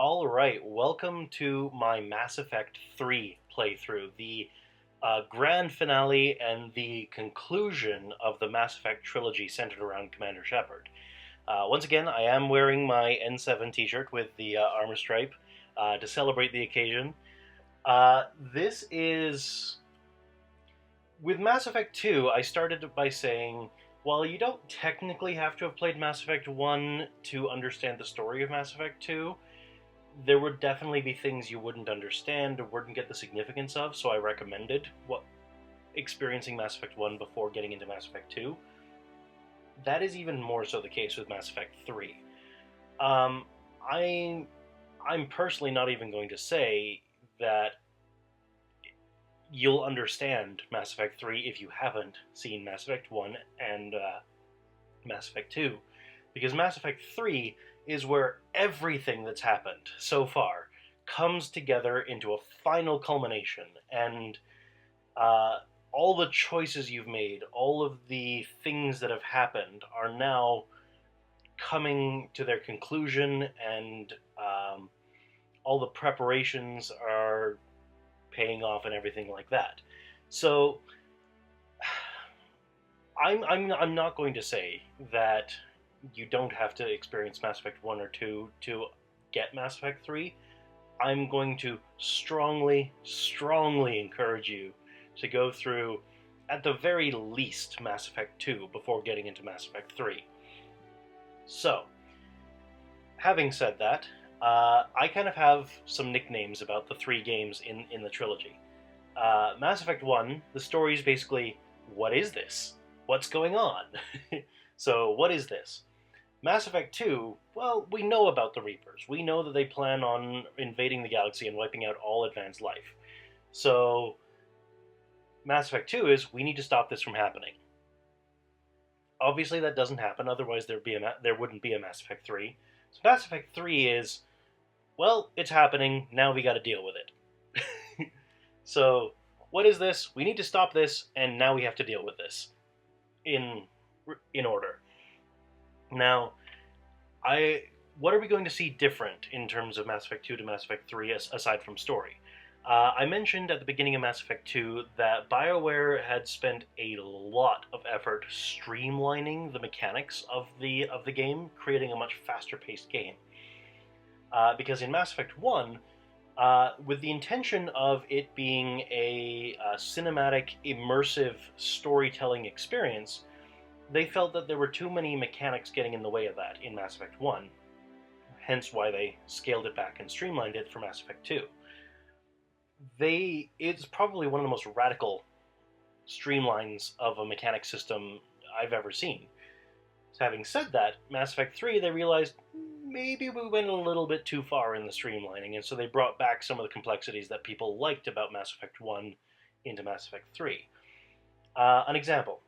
Alright, welcome to my Mass Effect 3 playthrough, the grand finale and the conclusion of the Mass Effect trilogy centered around Commander Shepard. Once again, I am wearing my N7 t-shirt with the armor stripe to celebrate the occasion. This is... With Mass Effect 2, I started by saying, while you don't technically have to have played Mass Effect 1 to understand the story of Mass Effect 2, there would definitely be things you wouldn't understand or wouldn't get the significance of, so I recommended experiencing Mass Effect 1 before getting into Mass Effect 2. That is even more so the case with Mass Effect 3. I'm personally not even going to say that you'll understand Mass Effect 3 if you haven't seen Mass Effect 1 and Mass Effect 2, because Mass Effect 3 is where everything that's happened so far comes together into a final culmination, and all the choices you've made, all of the things that have happened are now coming to their conclusion, and all the preparations are paying off and everything like that. So I'm not going to say that you don't have to experience Mass Effect 1 or 2 to get Mass Effect 3. I'm going to strongly encourage you to go through, at the very least, Mass Effect 2 before getting into Mass Effect 3. So, having said that, I kind of have some nicknames about the three games in the trilogy. Mass Effect 1, the story is basically, what is this? What's going on? So, what is this? Mass Effect 2, well, we know about the Reapers. We know that they plan on invading the galaxy and wiping out all advanced life. So, Mass Effect 2 is, we need to stop this from happening. Obviously, that doesn't happen, otherwise there wouldn't be a Mass Effect 3. So Mass Effect 3 is, well, it's happening, now we gotta deal with it. So, what is this? We need to stop this, and now we have to deal with this. In order. Now, what are we going to see different in terms of Mass Effect 2 to Mass Effect 3 aside from story? I mentioned at the beginning of Mass Effect 2 that BioWare had spent a lot of effort streamlining the mechanics of the game, creating a much faster-paced game. Because in Mass Effect 1, with the intention of it being a cinematic, immersive storytelling experience, they felt that there were too many mechanics getting in the way of that in Mass Effect 1, hence why they scaled it back and streamlined it for Mass Effect 2. It's probably one of the most radical streamlines of a mechanic system I've ever seen. So having said that, Mass Effect 3, they realized maybe we went a little bit too far in the streamlining, and so they brought back some of the complexities that people liked about Mass Effect 1 into Mass Effect 3. An example.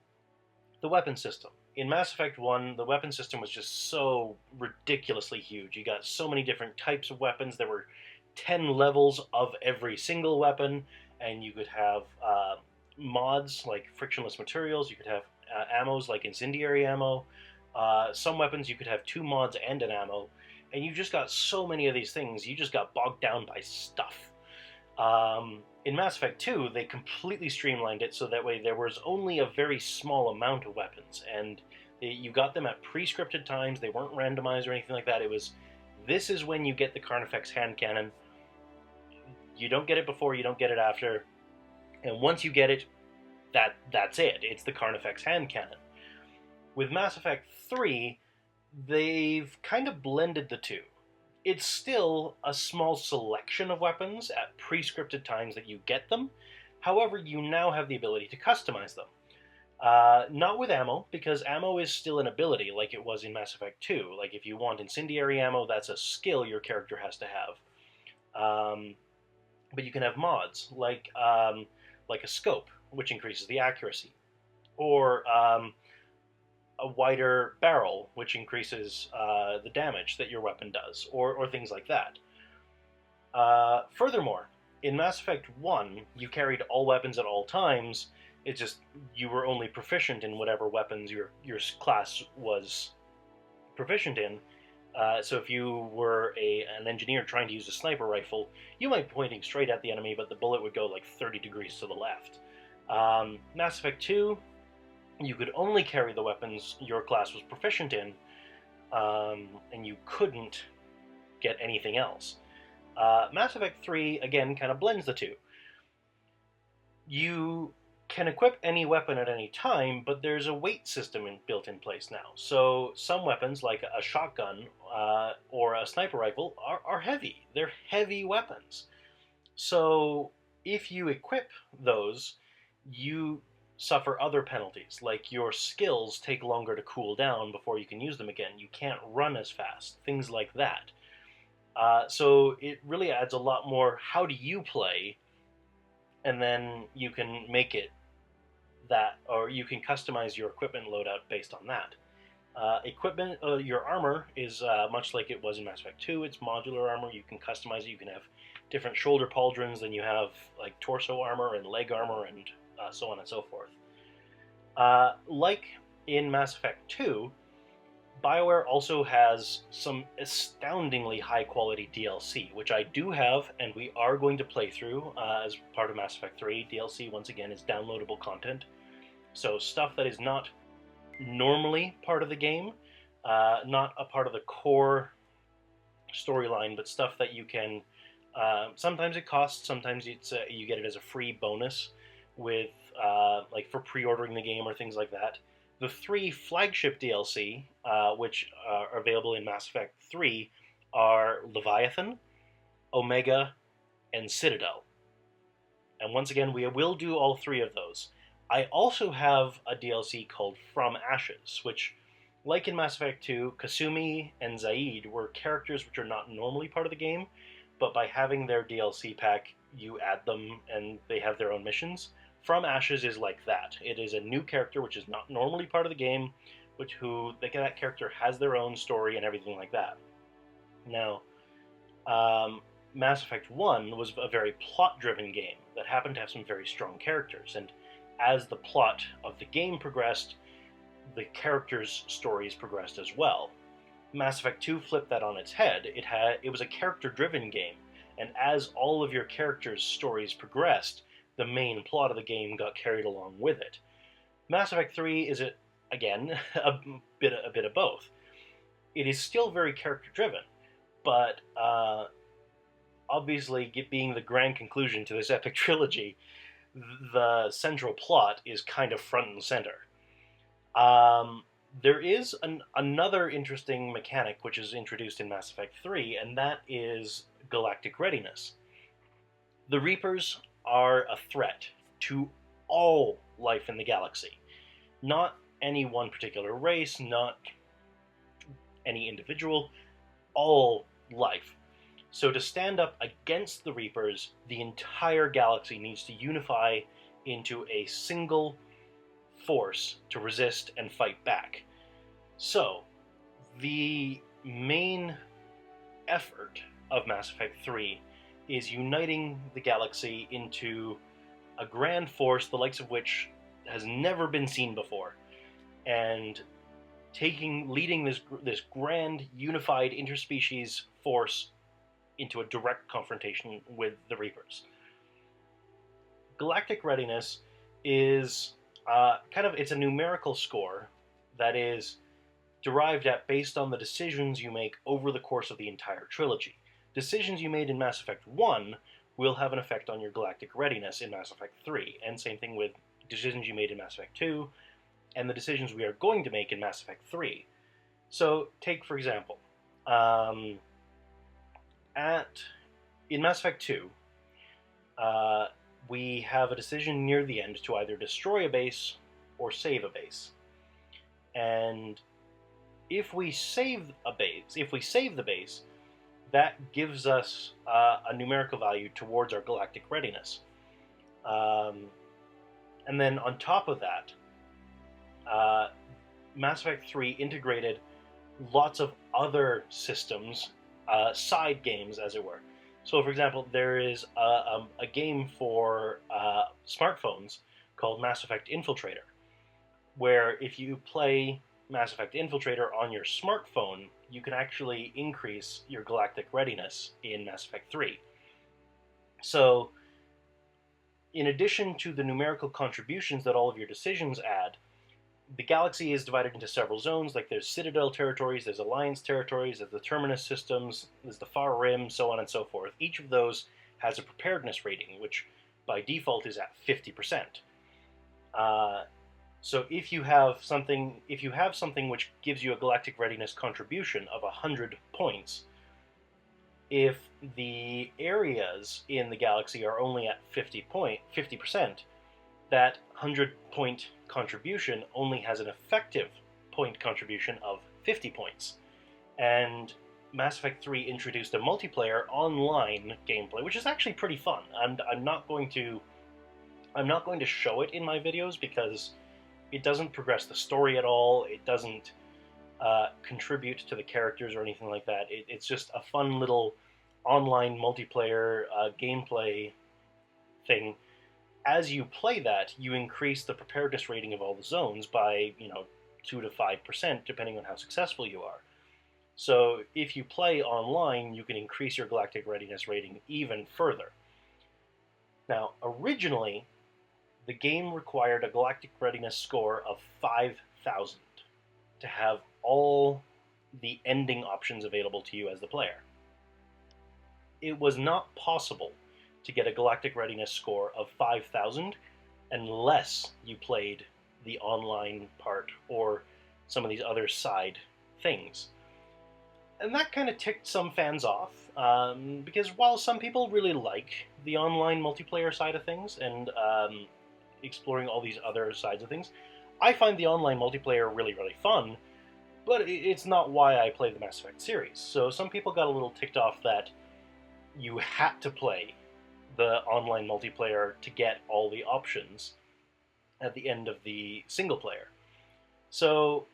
The weapon system. In Mass Effect 1, the weapon system was just so ridiculously huge. You got so many different types of weapons. There were 10 levels of every single weapon, and you could have mods like frictionless materials. You could have ammos like incendiary ammo. Some weapons you could have 2 mods and an ammo, and you just got so many of these things. You just got bogged down by stuff. In Mass Effect 2, they completely streamlined it so that way there was only a very small amount of weapons, and you got them at pre-scripted times. They weren't randomized or anything like that. It was, this is when you get the Carnifex hand cannon. You don't get it before, you don't get it after, and once you get it, that's it. It's the Carnifex hand cannon. With Mass Effect 3, they've kind of blended the two. It's still a small selection of weapons at pre-scripted times that you get them. However, you now have the ability to customize them. Not with ammo, because ammo is still an ability like it was in Mass Effect 2. Like, if you want incendiary ammo, that's a skill your character has to have. But you can have mods, like a scope, which increases the accuracy. Or a wider barrel, which increases the damage that your weapon does, or things like that. Furthermore, in Mass Effect 1, you carried all weapons at all times. It's just you were only proficient in whatever weapons your class was proficient in, So if you were an engineer trying to use a sniper rifle, you might be pointing straight at the enemy, but the bullet would go like 30 degrees to the left. Mass Effect 2, you could only carry the weapons your class was proficient in, and you couldn't get anything else. Mass Effect 3, again, kind of blends the two. You can equip any weapon at any time, but there's a weight system built in place now. So some weapons, like a shotgun or a sniper rifle, are heavy. They're heavy weapons. So if you equip those, you suffer other penalties, like your skills take longer to cool down before you can use them again. You can't run as fast, things like that. So it really adds a lot more, how do you play, and then you can make it that, or you can customize your equipment loadout based on that. Your armor is much like it was in Mass Effect 2. It's modular armor. You can customize it. You can have different shoulder pauldrons than you have like torso armor and leg armor and so on and so forth. Like in Mass Effect 2, BioWare also has some astoundingly high-quality DLC, which I do have, and we are going to play through as part of Mass Effect 3. DLC, once again, is downloadable content. So stuff that is not normally part of the game, not a part of the core storyline, but stuff that you can... sometimes it costs, sometimes it's you get it as a free bonus with like for pre-ordering the game or things like that. The 3 flagship DLC, which are available in Mass Effect 3, are Leviathan, Omega, and Citadel. And once again, we will do all 3 of those. I also have a DLC called From Ashes, which, like in Mass Effect 2, Kasumi and Zaid were characters which are not normally part of the game, but by having their DLC pack, you add them and they have their own missions. From Ashes is like that. It is a new character which is not normally part of the game, that character has their own story and everything like that. Now, Mass Effect 1 was a very plot-driven game that happened to have some very strong characters, and as the plot of the game progressed, the characters' stories progressed as well. Mass Effect 2 flipped that on its head. It was a character-driven game, and as all of your characters' stories progressed, the main plot of the game got carried along with it. Mass Effect 3 is, again, a bit of both. It is still very character-driven, but obviously, being the grand conclusion to this epic trilogy, the central plot is kind of front and center. There is another interesting mechanic which is introduced in Mass Effect 3, and that is galactic readiness. The Reapers are a threat to all life in the galaxy. Not any one particular race, not any individual, all life. So to stand up against the Reapers, the entire galaxy needs to unify into a single force to resist and fight back. So, the main effort of Mass Effect 3 is uniting the galaxy into a grand force, the likes of which has never been seen before, and leading this grand, unified interspecies force into a direct confrontation with the Reapers. Galactic readiness is it's a numerical score that is derived at based on the decisions you make over the course of the entire trilogy. Decisions you made in Mass Effect 1 will have an effect on your galactic readiness in Mass Effect 3, and same thing with decisions you made in Mass Effect 2, and the decisions we are going to make in Mass Effect 3. So, take for example, in Mass Effect 2, we have a decision near the end to either destroy a base or save a base. And if we save the base, that gives us a numerical value towards our galactic readiness. And then on top of that, Mass Effect 3 integrated lots of other systems, side games as it were. So for example, there is a game for smartphones called Mass Effect Infiltrator, where if you play Mass Effect Infiltrator on your smartphone, you can actually increase your galactic readiness in Mass Effect 3. So, in addition to the numerical contributions that all of your decisions add, the galaxy is divided into several zones. Like there's Citadel territories, there's Alliance territories, there's the Terminus systems, there's the Far Rim, so on and so forth. Each of those has a preparedness rating, which by default is at 50%. So if you have something which gives you a galactic readiness contribution of 100 points, if the areas in the galaxy are only at 50%, that 100-point contribution only has an effective point contribution of 50 points. And Mass Effect 3 introduced a multiplayer online gameplay, which is actually pretty fun. I'm not going to show it in my videos because it doesn't progress the story at all. It doesn't contribute to the characters or anything like that. It's just a fun little online multiplayer gameplay thing. As you play that, you increase the preparedness rating of all the zones by 2 to 5%, depending on how successful you are. So if you play online, you can increase your galactic readiness rating even further. Now, originally, the game required a galactic readiness score of 5,000 to have all the ending options available to you as the player. It was not possible to get a galactic readiness score of 5,000 unless you played the online part or some of these other side things. And that kind of ticked some fans off, because while some people really like the online multiplayer side of things and exploring all these other sides of things, I find the online multiplayer really, really fun, but it's not why I play the Mass Effect series. So some people got a little ticked off that you had to play the online multiplayer to get all the options at the end of the single player. So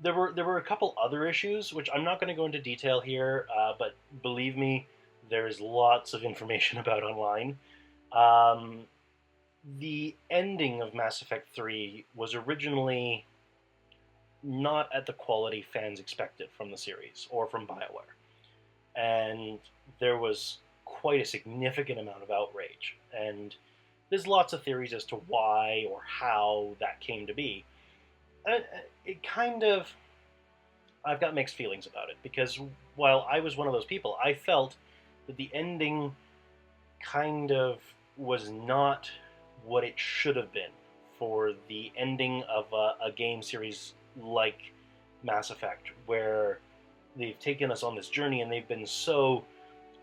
there were a couple other issues, which I'm not going to go into detail here, but believe me, there is lots of information about online. The ending of Mass Effect 3 was originally not at the quality fans expected from the series or from BioWare. And there was quite a significant amount of outrage. And there's lots of theories as to why or how that came to be. I've got mixed feelings about it, because while I was one of those people, I felt that the ending kind of was not what it should have been for the ending of a game series like Mass Effect, where they've taken us on this journey and they've been so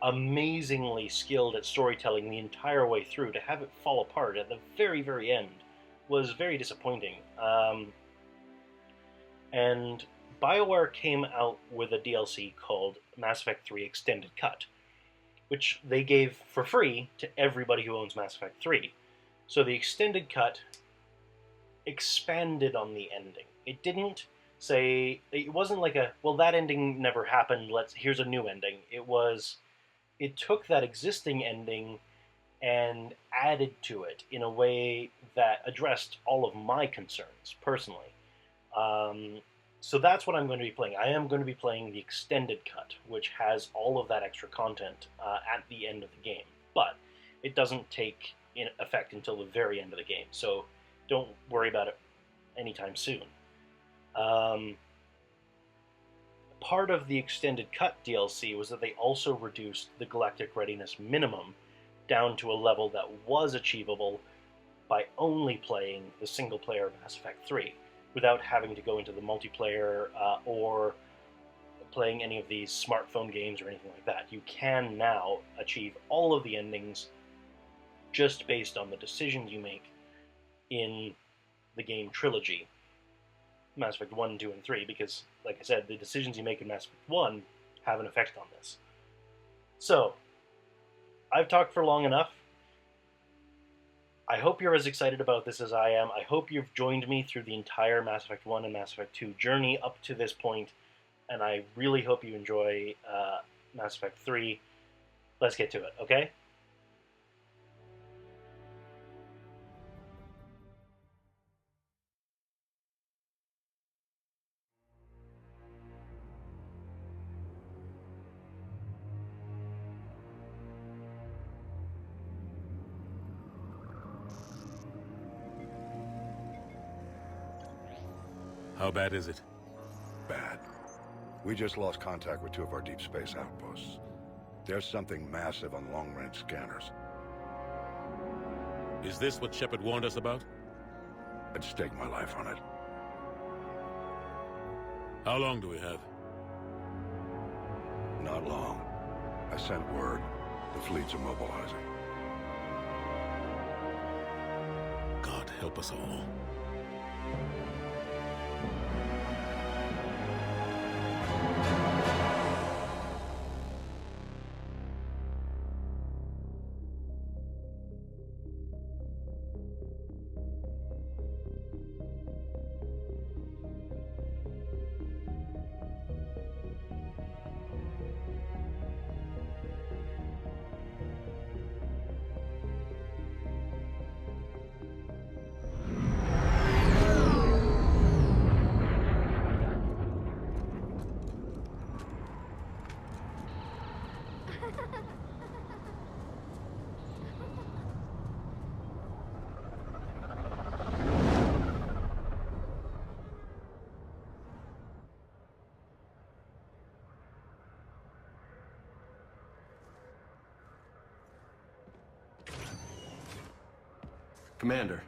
amazingly skilled at storytelling the entire way through. To have it fall apart at the very, very end was very disappointing. And BioWare came out with a DLC called Mass Effect 3 Extended Cut, which they gave for free to everybody who owns Mass Effect 3. So the Extended Cut expanded on the ending. It didn't say, it wasn't like well, that ending never happened, here's a new ending. It took that existing ending and added to it in a way that addressed all of my concerns, personally. So that's what I'm going to be playing. I am going to be playing the Extended Cut, which has all of that extra content at the end of the game. But it doesn't take effect until the very end of the game, so don't worry about it anytime soon. Part of the Extended Cut DLC was that they also reduced the Galactic Readiness minimum down to a level that was achievable by only playing the single-player Mass Effect 3, without having to go into the multiplayer or playing any of these smartphone games or anything like that. You can now achieve all of the endings just based on the decisions you make in the game trilogy, Mass Effect 1, 2, and 3, because, like I said, the decisions you make in Mass Effect 1 have an effect on this. So, I've talked for long enough. I hope you're as excited about this as I am. I hope you've joined me through the entire Mass Effect 1 and Mass Effect 2 journey up to this point, and I really hope you enjoy Mass Effect 3. Let's get to it, okay? How bad is it? Bad. We just lost contact with 2 of our deep space outposts. There's something massive on long-range scanners. Is this what Shepard warned us about? I'd stake my life on it. How long do we have? Not long. I sent word. The fleets are mobilizing. God help us all. Commander.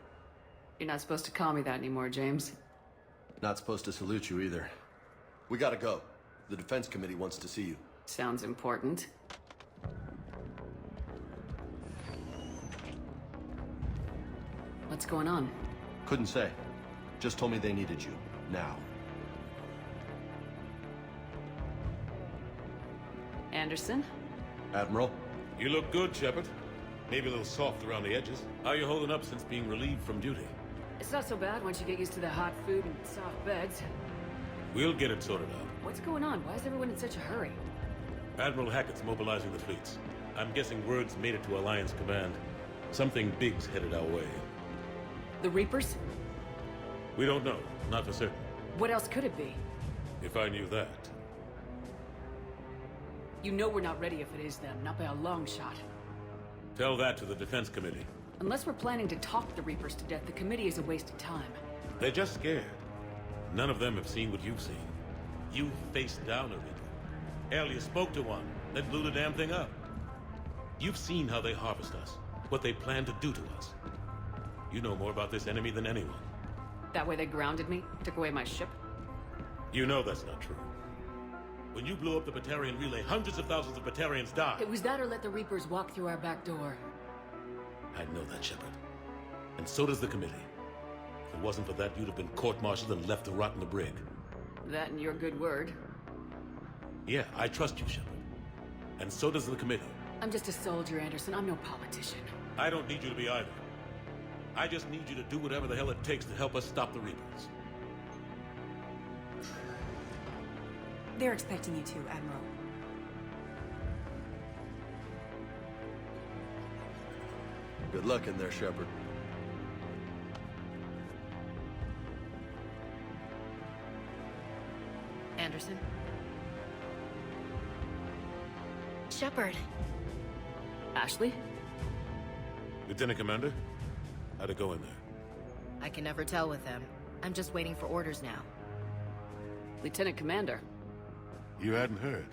You're not supposed to call me that anymore, James. Not supposed to salute you either. We gotta go. The Defense Committee wants to see you. Sounds important. What's going on? Couldn't say. Just told me they needed you. Now. Anderson? Admiral? You look good, Shepard. Maybe a little soft around the edges. How are you holding up since being relieved from duty? It's not so bad once you get used to the hot food and soft beds. We'll get it sorted out. What's going on? Why is everyone in such a hurry? Admiral Hackett's mobilizing the fleets. I'm guessing word's made it to Alliance Command. Something big's headed our way. The Reapers? We don't know. Not for certain. What else could it be? If I knew that. You know we're not ready if it is them, not by a long shot. Tell that to the Defense Committee. Unless we're planning to talk the Reapers to death, the committee is a waste of time. They're just scared. None of them have seen what you've seen. You faced down a Reaper. Hell, you spoke to one, then blew the damn thing up. You've seen how they harvest us, what they plan to do to us. You know more about this enemy than anyone. That way they grounded me, took away my ship? You know that's not true. When you blew up the Batarian relay, hundreds of thousands of Batarians died. It was that or let the Reapers walk through our back door. I know that, Shepard. And so does the committee. If it wasn't for that, you'd have been court-martialed and left to rot in the brig. That and your good word. Yeah, I trust you, Shepard. And so does the committee. I'm just a soldier, Anderson. I'm no politician. I don't need you to be either. I just need you to do whatever the hell it takes to help us stop the Reapers. They're expecting you to, Admiral. Good luck in there, Shepard. Anderson? Shepard. Ashley? Lieutenant Commander, how'd it go in there? I can never tell with them. I'm just waiting for orders now. Lieutenant Commander? You hadn't heard?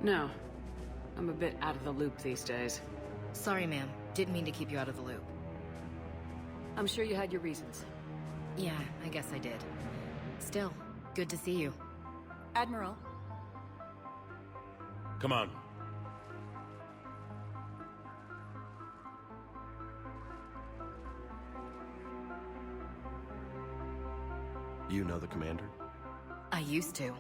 No. I'm a bit out of the loop these days. Sorry, ma'am. Didn't mean to keep you out of the loop. I'm sure you had your reasons. Yeah, I guess I did. Still, good to see you. Admiral. Come on. You know the commander? I used to.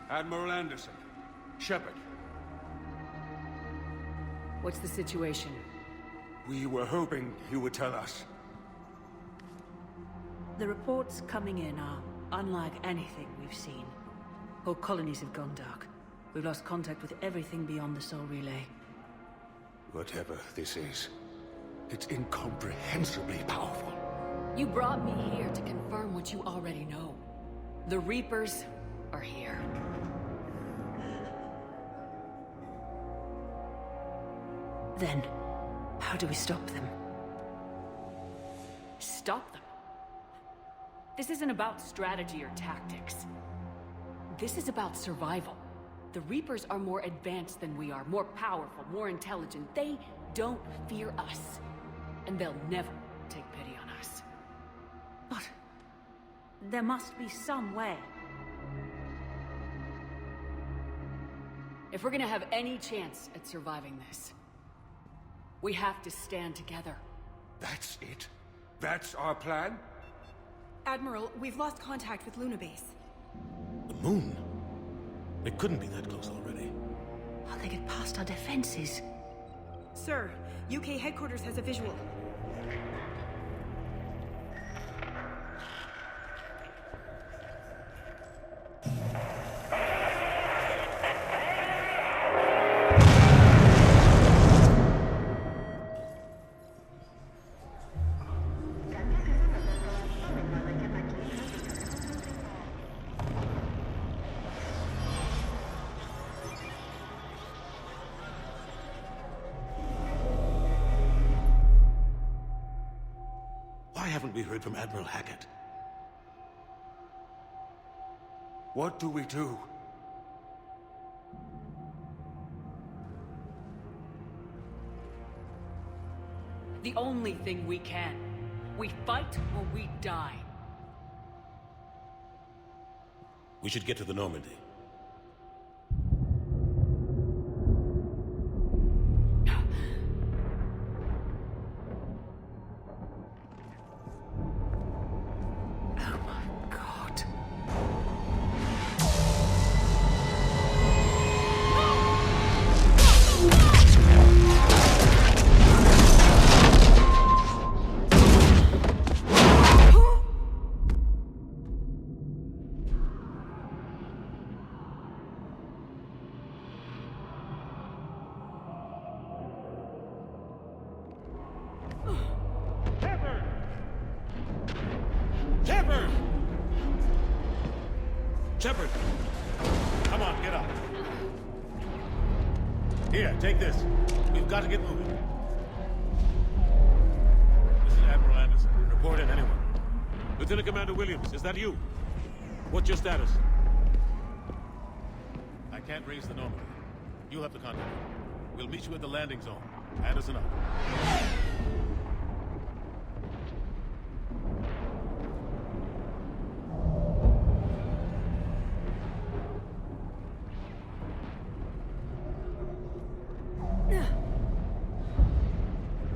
Admiral Anderson. Shepard. What's the situation? We were hoping you would tell us. The reports coming in are unlike anything we've seen. Whole colonies have gone dark. We've lost contact with everything beyond the Soul Relay. Whatever this is, it's incomprehensibly powerful. You brought me here to confirm what you already know. The Reapers are here. Then, how do we stop them? Stop them? This isn't about strategy or tactics. This is about survival. The Reapers are more advanced than we are, more powerful, more intelligent. They don't fear us. And they'll never take pity on us. But there must be some way. If we're gonna have any chance at surviving this, we have to stand together. That's it? That's our plan? Admiral, we've lost contact with Luna Base. The moon? It couldn't be that close already. How'd they get past our defenses? Sir, UK headquarters has a visual. Why haven't we heard from Admiral Hackett? What do we do? The only thing we can. We fight or we die. We should get to the Normandy. Shepard! Shepard! Come on, get up. Here, take this. We've got to get moving. This is Admiral Anderson. Report in, anyone. Lieutenant Commander Williams, is that you? What's your status? I can't raise the Normandy. You'll have to contact me. We'll meet you at the landing zone. Anderson up.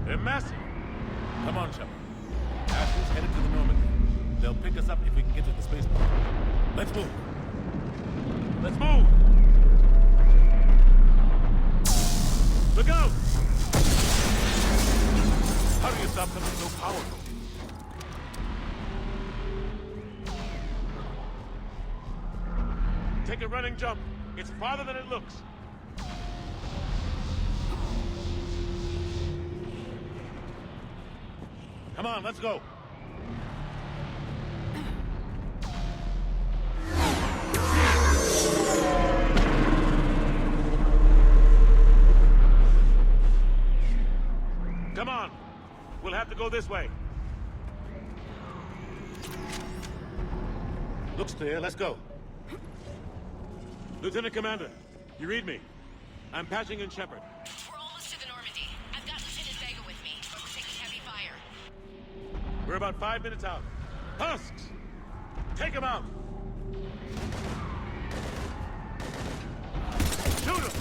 They're massive. Come on, Shepard. Ashes headed to the Normandy. They'll pick us up if we can get to the spaceport. Let's move. Let's move! Look out! How do you stop something so powerful? Take a running jump. It's farther than it looks. Come on, let's go. Come on. We'll have to go this way. Looks clear. Let's go. Lieutenant Commander, you read me? I'm patching in Shepard. We're almost to the Normandy. I've got Lieutenant Vega with me, but we're taking heavy fire. We're about 5 minutes out. Husks! Take him out! Shoot him!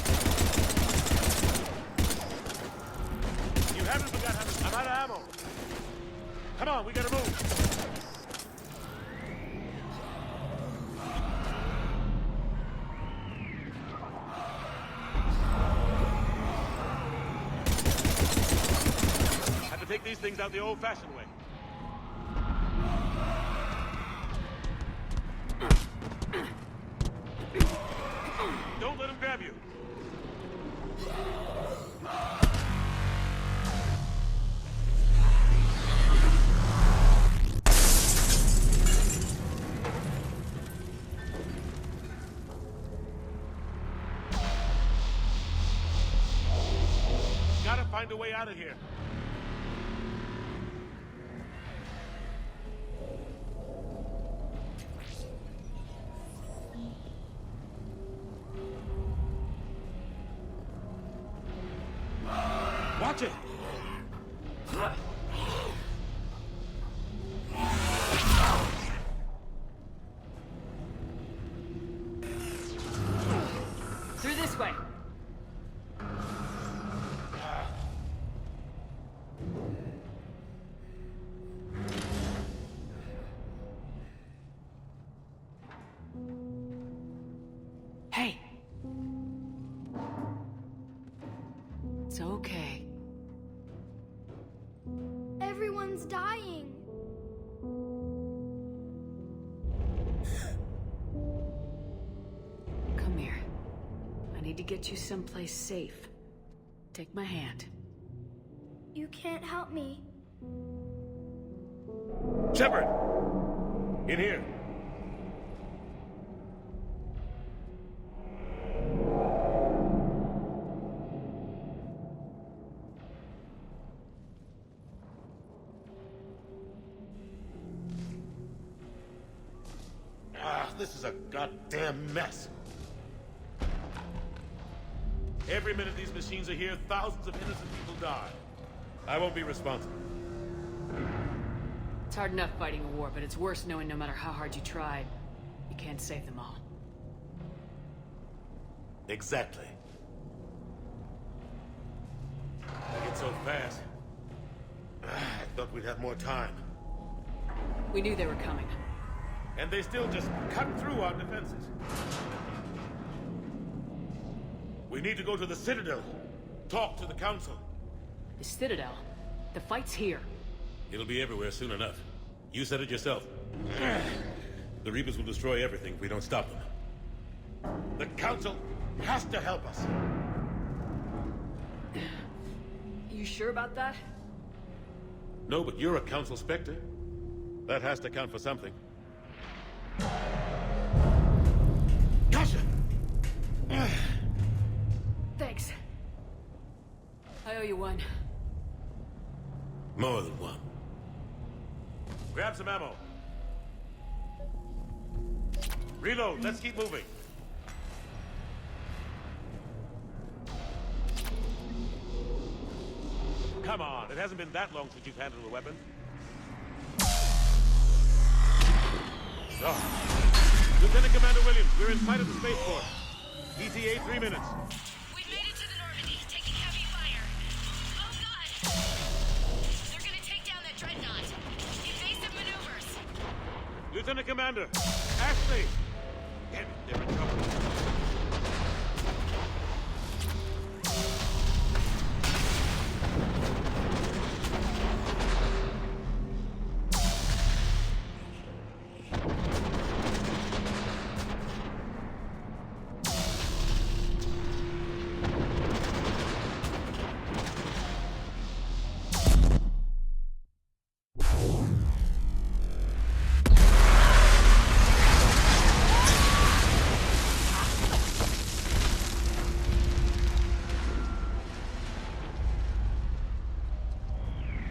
You haven't forgot how to... I'm out of ammo. Come on, we gotta move. Have to take these things out the old-fashioned way. Don't let him grab you. find a way out of here. Watch it! Through this way. Hey. It's okay. Everyone's dying. Come here. I need to get you someplace safe. Take my hand. You can't help me. Shepard! In here. This is a goddamn mess. Every minute these machines are here, thousands of innocent people die. I won't be responsible. It's hard enough fighting a war, but it's worse knowing no matter how hard you try, you can't save them all. Exactly. It's so fast. I thought we'd have more time. We knew they were coming. And they still just cut through our defenses. We need to go to the Citadel. Talk to the Council. The Citadel? The fight's here. It'll be everywhere soon enough. You said it yourself. The Reapers will destroy everything if we don't stop them. The Council has to help us. You sure about that? No, but you're a Council Spectre. That has to count for something. Gotcha! Thanks. I owe you one. More than one. Grab some ammo. Reload, let's keep moving. Come on, it hasn't been that long since you've handled a weapon. Oh. Lieutenant Commander Williams, we're in sight of the spaceport. ETA 3 minutes. We've made it to the Normandy, taking heavy fire. Oh god! They're gonna take down that dreadnought. Evasive maneuvers. Lieutenant Commander, Ashley! Damn it, they're in trouble.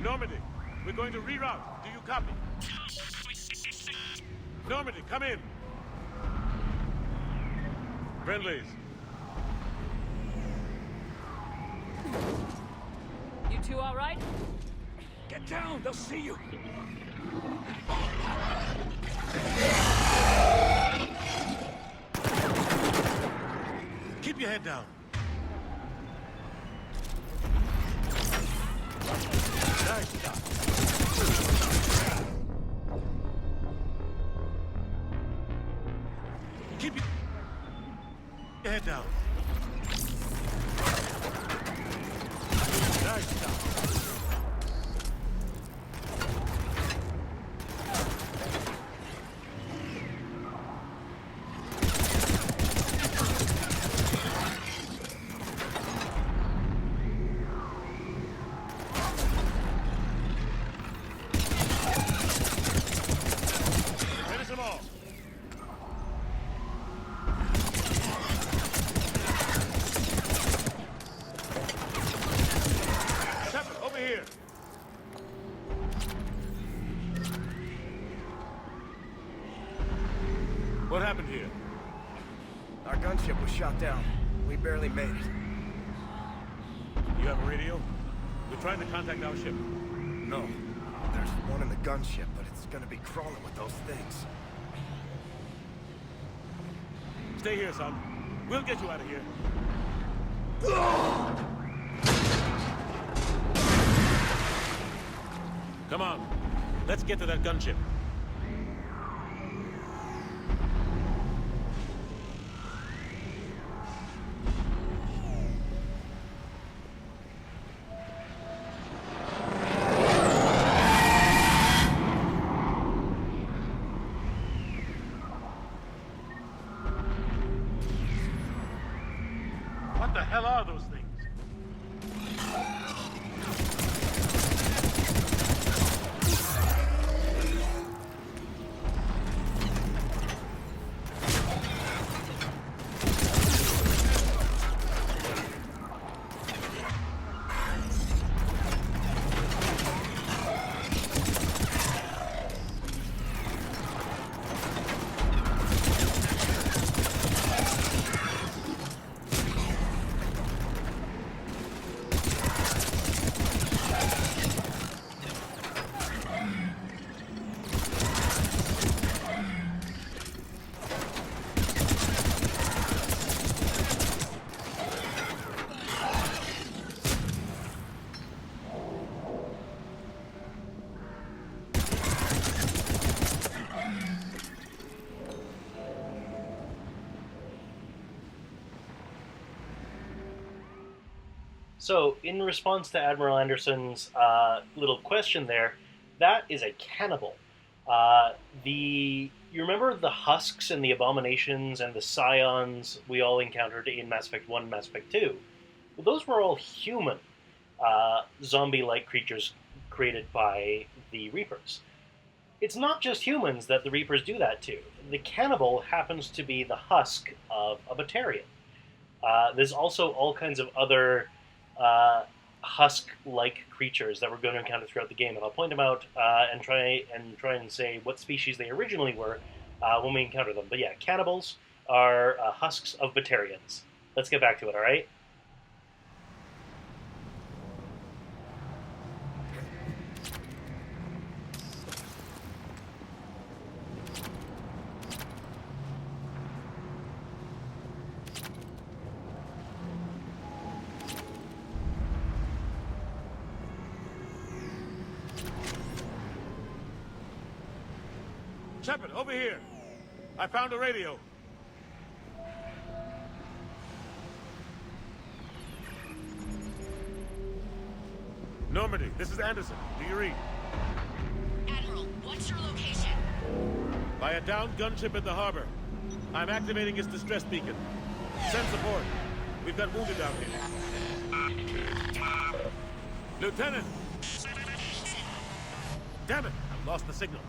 Normandy, we're going to reroute. Do you copy? Normandy, come in. Friendlies. You two all right? Get down! They'll see you! Keep your head down. Nice shot. Keep your head down. Nice shot. Finish them all. happened here? Our gunship was shot down. We barely made it. You have a radio? We're trying to contact our ship. No. There's one in the gunship, but it's gonna be crawling with those things. Stay here, son. We'll get you out of here. Come on. Let's get to that gunship. What the hell are those things? So, in response to Admiral Anderson's little question there, that is a cannibal. You remember the husks and the abominations and the scions we all encountered in Mass Effect 1 and Mass Effect 2? Well, those were all human zombie-like creatures created by the Reapers. It's not just humans that the Reapers do that to. The cannibal happens to be the husk of a Batarian. There's also all kinds of other husk-like creatures that we're going to encounter throughout the game, and I'll point them out and try and say what species they originally were when we encounter them. But yeah, cannibals are husks of Batarians. Let's get back to it, all right? Shepard, over here. I found a radio. Normandy, this is Anderson. Do you read? Admiral, what's your location? By a downed gunship in the harbor. I'm activating its distress beacon. Send support. We've got wounded down here. Lieutenant! Damn it! I've lost the signal.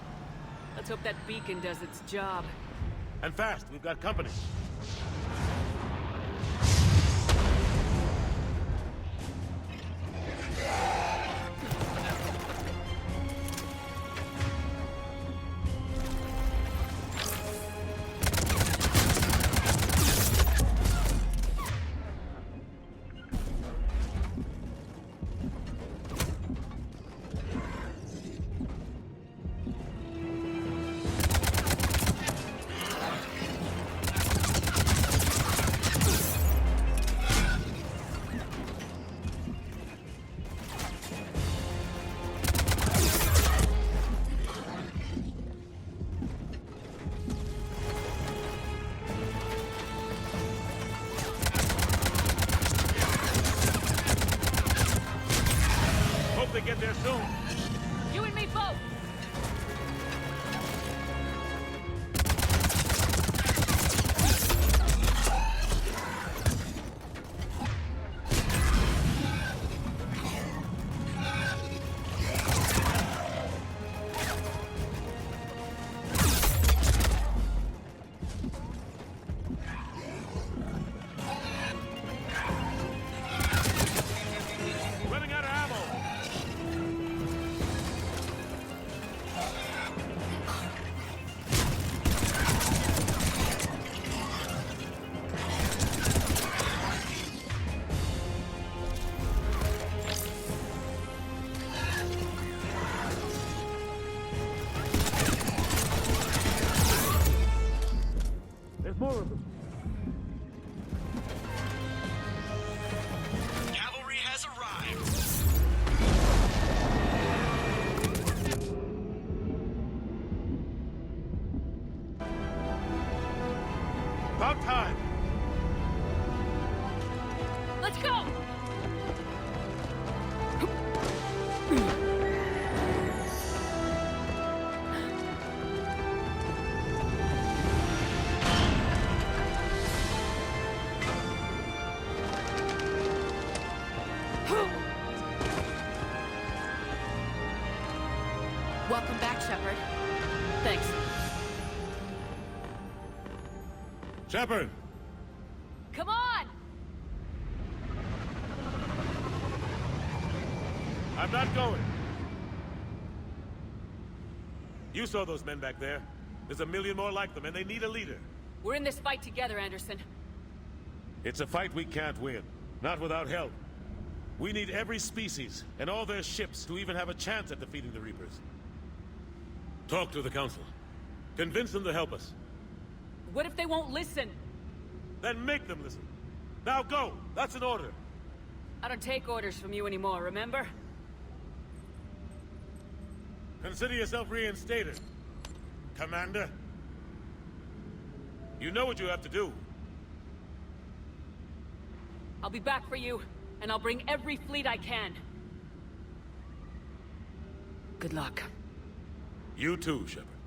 Let's hope that beacon does its job. And fast. We've got company. Get there soon. You and me both. Running out of ammo. about time. Let's go! Welcome back, Shepard. Thanks. Shepard! Come on! I'm not going. You saw those men back there. There's a million more like them, and they need a leader. We're in this fight together, Anderson. It's a fight we can't win. Not without help. We need every species, and all their ships, to even have a chance at defeating the Reapers. Talk to the Council. Convince them to help us. What if they won't listen? Then make them listen. Now go! That's an order! I don't take orders from you anymore, remember? Consider yourself reinstated, Commander. You know what you have to do. I'll be back for you, and I'll bring every fleet I can. Good luck. You too, Shepard.